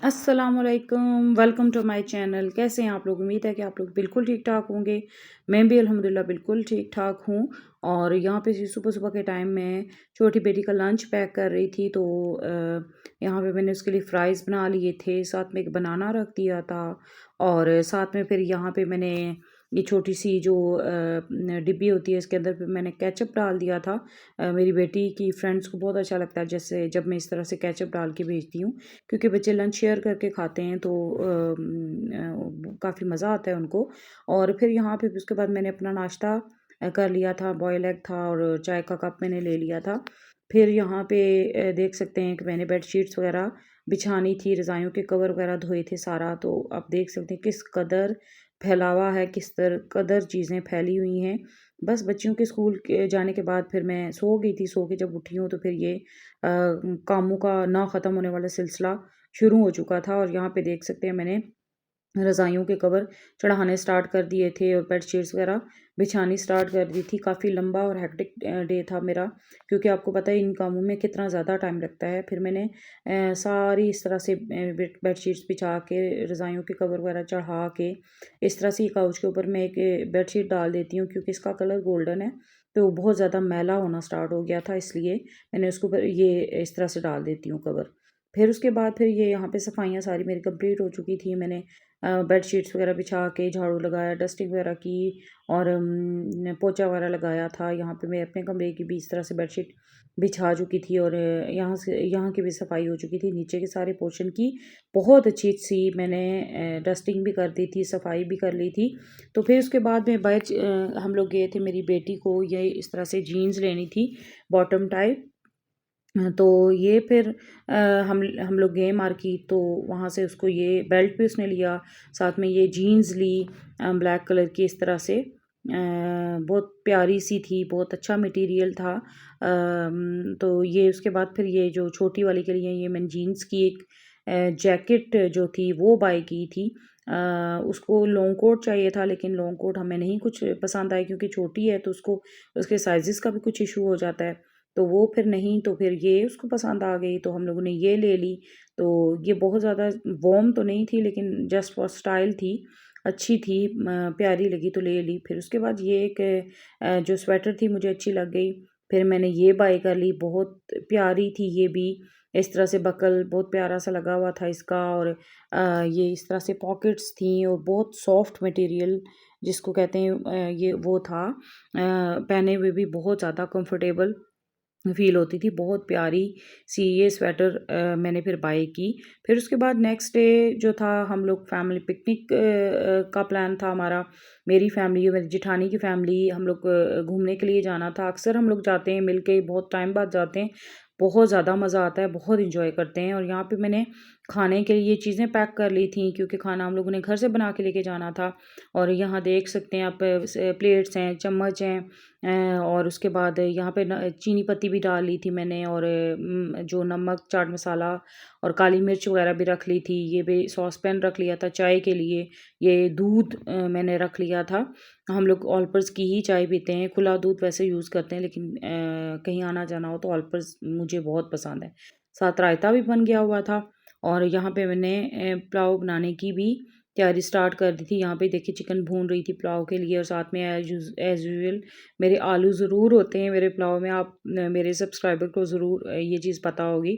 अस्सलामुअलैकुम, welcome to my channel. कैसे हैं आप लोग? उम्मीद है कि आप लोग बिल्कुल ठीक-ठाक होंगे। मैं भी अल्हम्दुलिल्लाह बिल्कुल ठीक-ठाक हूँ। और यहाँ पे जी सुबह-सुबह के टाइम मैं छोटी बेटी का लंच पैक कर रही थी, तो यहाँ पे मैंने उसके लिए फ्राइज़ बना लिए थे, साथ में एक बनाना रख दिया था और साथ में फिर यहाँ पे मैंने ये छोटी-सी जो डिब्बी होती है, इसके अंदर फिर मैंने केचअप डाल दिया था। मेरी बेटी की फ्रेंड्स को बहुत अच्छा लगता है जैसे जब मैं इस तरह से केचअप डाल के भेजती हूँ, क्योंकि बच्चे लंच शेयर करके खाते हैं, तो काफ़ी मज़ा आता है उनको। और फिर यहाँ पे उसके बाद मैंने अपना नाश्ता कर लिया था, बॉयल एग था और चाय का कप मैंने ले लिया था। फिर यहाँ पे देख सकते हैं कि मैंने बेडशीट्स वग़ैरह बिछानी थी, रज़ाइयों के कवर वग़ैरह धोए थे सारा, तो आप देख सकते हैं किस कदर फैलावा है, कदर चीज़ें फैली हुई हैं। बस बच्चियों के स्कूल के जाने के बाद फिर मैं सो गई थी, सो के जब उठी हूँ तो फिर ये कामों का ना ख़त्म होने वाला सिलसिला शुरू हो चुका था। और यहाँ पे देख सकते हैं मैंने रज़ाइयों के कवर चढ़ाने स्टार्ट कर दिए थे और बेडशीट्स वगैरह बिछानी स्टार्ट कर दी थी। काफ़ी लंबा और हेक्टिक डे था मेरा, क्योंकि आपको पता है इन कामों में कितना ज़्यादा टाइम लगता है। फिर मैंने सारी इस तरह से बेडशीट्स बिछा के, रज़ाइयों के कवर वगैरह चढ़ा के, इस तरह से काउच के ऊपर मैं एक बेडशीट डाल देती हूँ, क्योंकि इसका कलर गोल्डन है, तो बहुत ज़्यादा मैला होना स्टार्ट हो गया था, इसलिए मैंने उसके ऊपर ये इस तरह से डाल देती हूँ कवर। फिर उसके बाद फिर ये यहाँ पे सफाइयाँ सारी मेरी कंप्लीट हो चुकी थी। मैंने बेडशीट्स वगैरह बिछा के झाड़ू लगाया, डस्टिंग वगैरह की और पोंछा वगैरह लगाया था। यहाँ पे मैं अपने कमरे की भी इस तरह से बेडशीट बिछा चुकी थी और यहाँ की भी सफाई हो चुकी थी। नीचे के सारे पोर्शन की बहुत अच्छी-सी मैंने डस्टिंग भी कर दी थी, सफाई भी कर ली थी। तो फिर उसके बाद में हम लोग गए थे, मेरी बेटी को ये इस तरह से जीन्स लेनी थी, बॉटम टाइप। तो ये फिर हम लोग गए मार्केट, तो वहाँ से उसको ये बेल्ट भी उसने लिया, साथ में ये जीन्स ली ब्लैक कलर की इस तरह से। बहुत प्यारी सी थी, बहुत अच्छा मटेरियल था। तो ये उसके बाद फिर ये जो छोटी वाली के लिए ये मैंने जीन्स की एक जैकेट जो थी वो बाय की थी। उसको लॉन्ग कोट चाहिए था, लेकिन लॉन्ग कोट हमें नहीं कुछ पसंद आया, क्योंकि छोटी है तो उसको उसके साइज़ेस का भी कुछ इशू हो जाता है। तो वो फिर नहीं, तो फिर ये उसको पसंद आ गई, तो हम लोगों ने ये ले ली। तो ये बहुत ज़्यादा वार्म तो नहीं थी, लेकिन जस्ट फॉर स्टाइल थी, अच्छी थी, प्यारी लगी तो ले ली। फिर उसके बाद ये एक जो स्वेटर थी मुझे अच्छी लग गई, फिर मैंने ये बाय कर ली। बहुत प्यारी थी ये भी, इस तरह से बकल बहुत प्यारा सा लगा हुआ था इसका, और ये इस तरह से पॉकेट्स थी और बहुत सॉफ्ट मटेरियल जिसको कहते हैं, ये वो था, पहने हुए भी बहुत ज़्यादा कंफर्टेबल फ़ील होती थी। बहुत प्यारी सी ये स्वेटर मैंने फिर बाय की। फिर उसके बाद नेक्स्ट डे जो था, हम लोग फैमिली पिकनिक का प्लान था हमारा। मेरी फैमिली और मेरी जेठानी की फैमिली, हम लोग घूमने के लिए जाना था। अक्सर हम लोग जाते हैं मिल के, बहुत टाइम बाद जाते हैं। बहुत ज़्यादा मज़ा आता है, बहुत एन्जॉय करते हैं। और यहाँ पे मैंने खाने के लिए चीज़ें पैक कर ली थी, क्योंकि खाना हम लोगों ने घर से बना के लेके जाना था। और यहाँ देख सकते हैं आप, प्लेट्स हैं, चम्मच हैं, और उसके बाद यहाँ पे चीनी पत्ती भी डाल ली थी मैंने, और जो नमक, चाट मसाला और काली मिर्च वगैरह भी रख ली थी। ये भी सॉस पैन रख लिया था चाय के लिए। ये दूध मैंने रख लिया था। हम लोग ऑलपर्स की ही चाय पीते हैं, खुला दूध वैसे यूज़ करते हैं, लेकिन कहीं आना जाना हो तो ऑलपर्स मुझे बहुत पसंद है। साथ रायता भी बन गया हुआ था। और यहाँ पे मैंने पुलाव बनाने की भी तैयारी स्टार्ट कर दी थी। यहाँ पे देखिए चिकन भून रही थी पुलाव के लिए, और साथ में एज़ यूजुअल मेरे आलू ज़रूर होते हैं मेरे पुलाव में। आप मेरे सब्सक्राइबर को ज़रूर ये चीज़ पता होगी।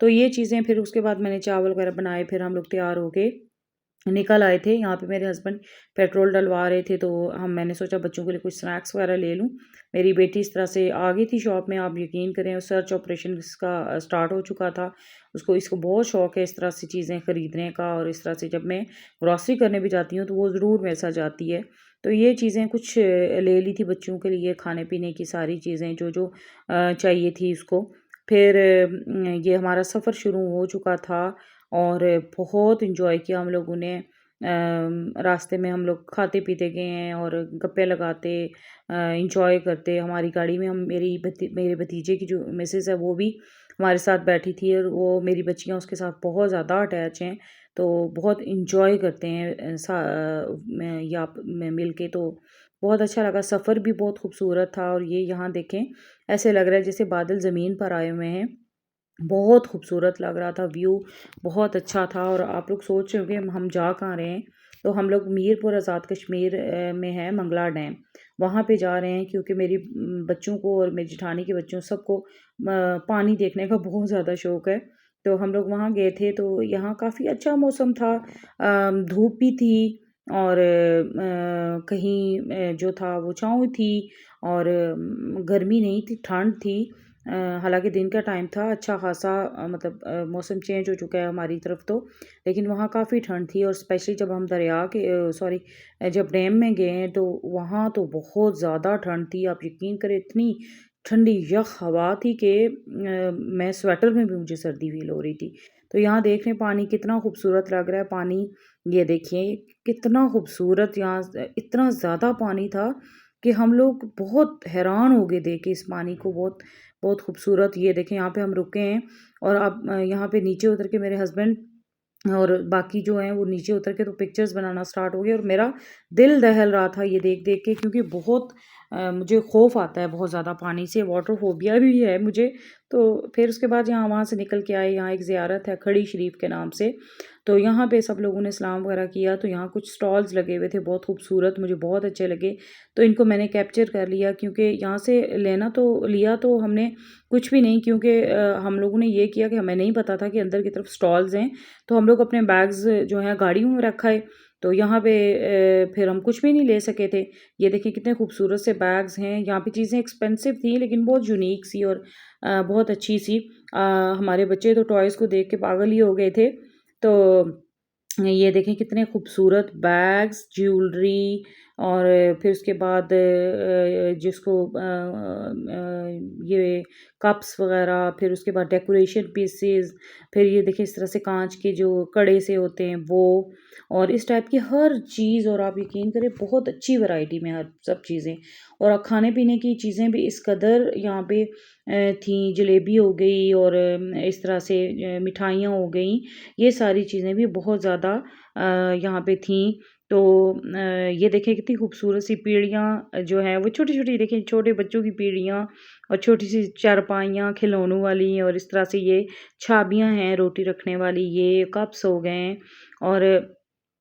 तो ये चीज़ें, फिर उसके बाद मैंने चावल वगैरह बनाए, फिर हम लोग तैयार हो के निकल आए थे। यहाँ पे मेरे हस्बैंड पेट्रोल डलवा रहे थे, तो मैंने सोचा बच्चों के लिए कुछ स्नैक्स वगैरह ले लूँ। मेरी बेटी इस तरह से आ गई थी शॉप में, आप यकीन करें सर्च ऑपरेशन इसका स्टार्ट हो चुका था। इसको बहुत शौक है इस तरह से चीज़ें खरीदने का, और इस तरह से जब मैं ग्रॉसरी करने भी जाती हूँ तो वो ज़रूर मेरे साथ जाती है। तो ये चीज़ें कुछ ले ली थी बच्चों के लिए, खाने-पीने की सारी चीज़ें जो चाहिए थी उसको। फिर ये हमारा सफ़र शुरू हो चुका था, और बहुत एन्जॉय किया हम लोगों ने। रास्ते में हम लोग खाते-पीते गए हैं और गप्पे लगाते, एन्जॉय करते। हमारी गाड़ी में हम मेरे भतीजे की जो मिसेज़ है वो भी हमारे साथ बैठी थी, और वो मेरी बच्चियाँ उसके साथ बहुत ज़्यादा अटैच हैं। तो बहुत एन्जॉय करते हैं मैं या में मिल के, तो बहुत अच्छा लगा। सफ़र भी बहुत खूबसूरत था। और ये यहाँ देखें, ऐसे लग रहा है जैसे बादल ज़मीन पर आए हुए हैं। बहुत खूबसूरत लग रहा था व्यू, बहुत अच्छा था। और आप लोग सोच रहे होंगे हम जा कहाँ रहे हैं, तो हम लोग मीरपुर आज़ाद कश्मीर में है मंगला डैम, वहाँ पे जा रहे हैं क्योंकि मेरी बच्चों को और मेरी जेठानी के बच्चों सबको पानी देखने का बहुत ज़्यादा शौक़ है। तो हम लोग वहाँ गए थे, तो यहाँ काफ़ी अच्छा मौसम था, धूप भी थी और कहीं जो था वो छाँव थी और गर्मी नहीं थी, ठंड थी। हालाँकि दिन का टाइम था, अच्छा ख़ासा मतलब मौसम चेंज हो चुका है हमारी तरफ तो, लेकिन वहाँ काफ़ी ठंड थी। और स्पेशली जब हम दरिया के सॉरी जब डैम में गए हैं तो वहाँ तो बहुत ज़्यादा ठंड थी। आप यकीन करें इतनी ठंडी यख़ हवा थी कि मैं स्वेटर में भी मुझे सर्दी फ़ील हो रही थी। तो यहाँ देख लें पानी कितना खूबसूरत लग रहा है पानी, ये देखिए कितना खूबसूरत यहाँ इतना ज़्यादा पानी था कि हम लोग बहुत हैरान हो गए देख के इस पानी को। बहुत बहुत खूबसूरत, ये देखें यहाँ पे हम रुके हैं और अब यहाँ पे नीचे उतर के मेरे हस्बैंड और बाकी जो हैं वो नीचे उतर के तो पिक्चर्स बनाना स्टार्ट हो गए और मेरा दिल दहल रहा था ये देख देख के, क्योंकि बहुत मुझे खौफ आता है बहुत ज़्यादा पानी से, वाटर फोबिया भी है मुझे। तो फिर उसके बाद यहाँ वहाँ से निकल के आए, यहाँ एक ज़ियारत है खड़ी शरीफ के नाम से, तो यहाँ पे सब लोगों ने सलाम वगैरह किया। तो यहाँ कुछ स्टॉल्स लगे हुए थे बहुत खूबसूरत, मुझे बहुत अच्छे लगे, तो इनको मैंने कैप्चर कर लिया क्योंकि यहाँ से लेना तो लिया तो हमने कुछ भी नहीं, क्योंकि हम लोगों ने ये किया कि हमें नहीं पता था कि अंदर की तरफ स्टॉल्स हैं, तो हम लोग अपने बैग्स जो हैं गाड़ियों में रखा है। तो यहाँ पे फिर हम कुछ भी नहीं ले सके थे। ये देखिए कितने खूबसूरत से बैग्स हैं, यहाँ पे चीज़ें एक्सपेंसिव थी लेकिन बहुत यूनिक सी और बहुत अच्छी सी। हमारे बच्चे तो टॉयज़ को देख के पागल ही हो गए थे। तो ये देखें कितने खूबसूरत बैग्स, ज्वेलरी और फिर उसके बाद जिसको ये कप्स वगैरह, फिर उसके बाद डेकोरेशन पीसेस, फिर ये देखिए इस तरह से कांच के जो कड़े से होते हैं वो, और इस टाइप की हर चीज़। और आप यकीन करें बहुत अच्छी वैरायटी में हर सब चीज़ें, और खाने पीने की चीज़ें भी इस कदर यहाँ पे थी, जलेबी हो गई और इस तरह से मिठाइयाँ हो गई, ये सारी चीज़ें भी बहुत ज़्यादा यहाँ पे थीं। तो ये देखिए कितनी खूबसूरत सी पीढ़ियाँ जो हैं वो छोटी-छोटी, देखिए छोटे बच्चों की पीढ़ियाँ और छोटी-सी चारपाइयाँ खिलौनों वाली, और इस तरह से ये छाबियाँ हैं रोटी रखने वाली, ये कप्स हो गए हैं। और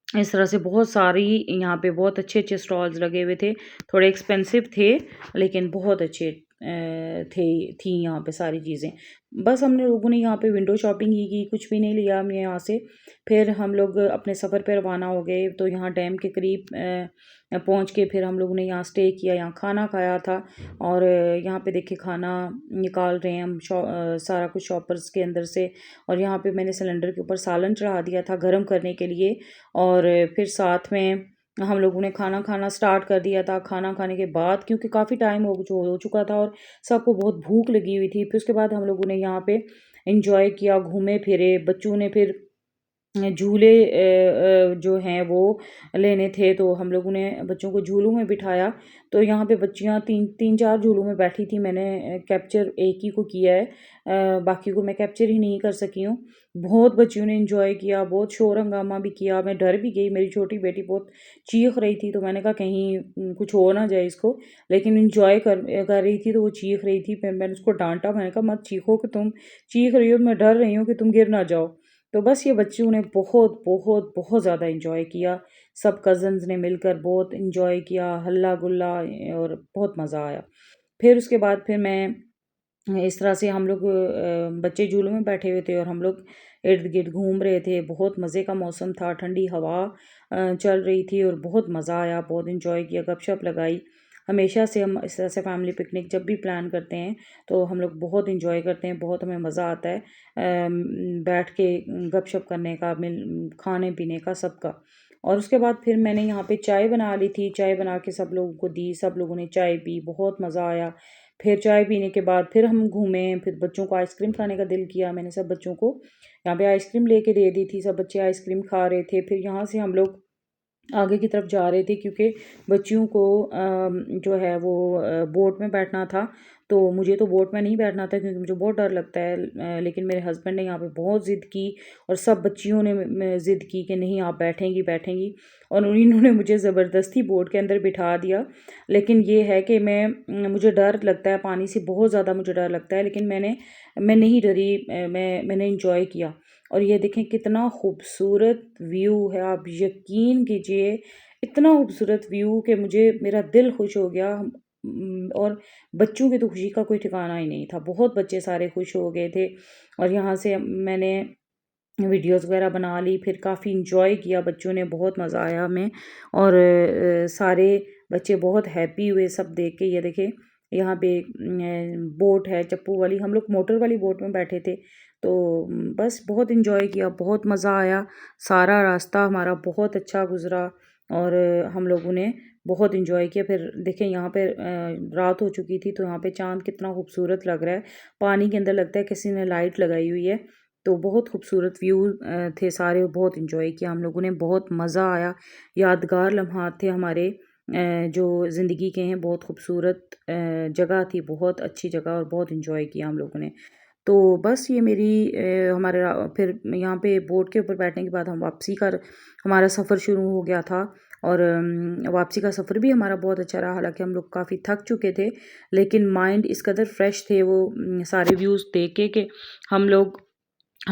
इस तरह से बहुत सारी यहाँ पे बहुत अच्छे-अच्छे स्टॉल्स लगे हुए थे। थोड़े एक्सपेंसिव थे लेकिन बहुत अच्छे थी यहाँ पे सारी चीज़ें। बस हमने लोगों ने यहाँ पे विंडो शॉपिंग ही की, कुछ भी नहीं लिया हमने यहाँ से। फिर हम लोग अपने सफ़र पे रवाना हो गए, तो यहाँ डैम के करीब पहुँच के फिर हम लोगों ने यहाँ स्टे किया, यहाँ खाना खाया था। और यहाँ पे देखिए खाना निकाल रहे हैं हम सारा कुछ शॉपर्स के अंदर से। और यहाँ पे मैंने सिलेंडर के ऊपर सालन चढ़ा दिया था गर्म करने के लिए, और फिर साथ में हम लोगों ने खाना खाना स्टार्ट कर दिया था। खाना खाने के बाद क्योंकि काफ़ी टाइम हो चुका था और सबको बहुत भूख लगी हुई थी, फिर उसके बाद हम लोगों ने यहाँ पे एंजॉय किया, घूमे फिरे। बच्चों ने फिर झूले जो हैं वो लेने थे, तो हम लोगों ने बच्चों को झूलों में बिठाया। तो यहाँ पे बच्चियाँ 3-4 झूलों में बैठी थी, मैंने कैप्चर एक ही को किया है, बाकी को मैं कैप्चर ही नहीं कर सकी हूँ। बहुत बच्चियों ने एंजॉय किया, बहुत शोर हंगामा भी किया, मैं डर भी गई, मेरी छोटी बेटी बहुत चीख रही थी, तो मैंने कहा कहीं कुछ हो ना जाए इसको, लेकिन एंजॉय कर रही थी तो वो चीख रही थी। फिर मैंने उसको डांटा, मैंने कहा मत चीखो, कि तुम चीख रही हो, मैं डर रही हूँ कि तुम गिर ना जाओ। तो बस ये बच्चों ने बहुत बहुत बहुत ज़्यादा एंजॉय किया, सब कज़न्स ने मिलकर बहुत एंजॉय किया, हल्ला गुल्ला, और बहुत मज़ा आया। फिर उसके बाद फिर मैं इस तरह से हम लोग बच्चे झूलों में बैठे हुए थे और हम लोग इर्द गिर्द घूम रहे थे। बहुत मज़े का मौसम था, ठंडी हवा चल रही थी और बहुत मज़ा आया, बहुत एंजॉय किया, गपशप लगाई। हमेशा से हम इस तरह से फैमिली पिकनिक जब भी प्लान करते हैं तो हम लोग बहुत एंजॉय करते हैं, बहुत हमें मज़ा आता है बैठ के गपशप करने का, मिल खाने पीने का, सबका। और उसके बाद फिर मैंने यहाँ पे चाय बना ली थी, चाय बना के सब लोगों को दी, सब लोगों ने चाय पी, बहुत मज़ा आया। फिर चाय पीने के बाद फिर हम घूमे, फिर बच्चों को आइसक्रीम खाने का दिल किया, मैंने सब बच्चों को यहाँ पे आइसक्रीम लेके दे दी थी, सब बच्चे आइसक्रीम खा रहे थे। फिर यहाँ से हम लोग आगे की तरफ जा रहे थे क्योंकि बच्चियों को जो है वो बोट में बैठना था, तो मुझे तो बोट में नहीं बैठना था क्योंकि मुझे बहुत डर लगता है, लेकिन मेरे हस्बैंड ने यहाँ पे बहुत ज़िद की और सब बच्चियों ने ज़िद की कि नहीं आप बैठेंगी बैठेंगी, और इन्होंने मुझे ज़बरदस्ती बोट के अंदर बिठा दिया। लेकिन ये है कि मुझे डर लगता है पानी से, बहुत ज़्यादा मुझे डर लगता है, लेकिन मैं नहीं डरी, मैंने इंजॉय किया। और ये देखें कितना खूबसूरत व्यू है, आप यकीन कीजिए इतना खूबसूरत व्यू कि मेरा दिल खुश हो गया। और बच्चों की तो खुशी का कोई ठिकाना ही नहीं था, बहुत बच्चे सारे खुश हो गए थे। और यहाँ से मैंने वीडियोज़ वगैरह बना ली, फिर काफ़ी इंजॉय किया, बच्चों ने बहुत मज़ा आया हमें। और सारे बच्चे बहुत हैप्पी हुए सब देख के। ये देखें यहाँ पे बोट है चप्पू वाली, हम लोग मोटर वाली बोट में बैठे थे, तो बस बहुत इंजॉय किया, बहुत मज़ा आया। सारा रास्ता हमारा बहुत अच्छा गुज़रा और हम लोगों ने बहुत इंजॉय किया। फिर देखें यहाँ पे रात हो चुकी थी, तो यहाँ पे चाँद कितना खूबसूरत लग रहा है, पानी के अंदर लगता है किसी ने लाइट लगाई हुई है। तो बहुत खूबसूरत व्यू थे सारे, बहुत इंजॉय किया हम लोगों ने, बहुत मज़ा आया। यादगार लम्हात थे हमारे, जो ज़िंदगी के हैं। बहुत खूबसूरत जगह थी, बहुत अच्छी जगह, और बहुत इंजॉय किया हम लोगों ने। तो बस ये मेरी फिर यहाँ पे बोट के ऊपर बैठने के बाद हमारा सफ़र शुरू हो गया था। और वापसी का सफ़र भी हमारा बहुत अच्छा रहा, हालांकि हम लोग काफ़ी थक चुके थे, लेकिन माइंड इस कदर फ्रेश थे वो सारे व्यूज़ देख के कि हम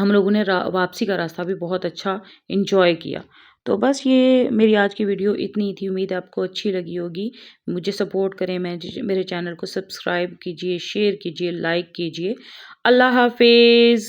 लोगों ने वापसी का रास्ता भी बहुत अच्छा इंजॉय किया। तो बस ये मेरी आज की वीडियो इतनी ही थी, उम्मीद है आपको अच्छी लगी होगी। मुझे सपोर्ट करें, मेरे चैनल को सब्सक्राइब कीजिए, शेयर कीजिए, लाइक कीजिए। अल्लाह हाफ़िज़।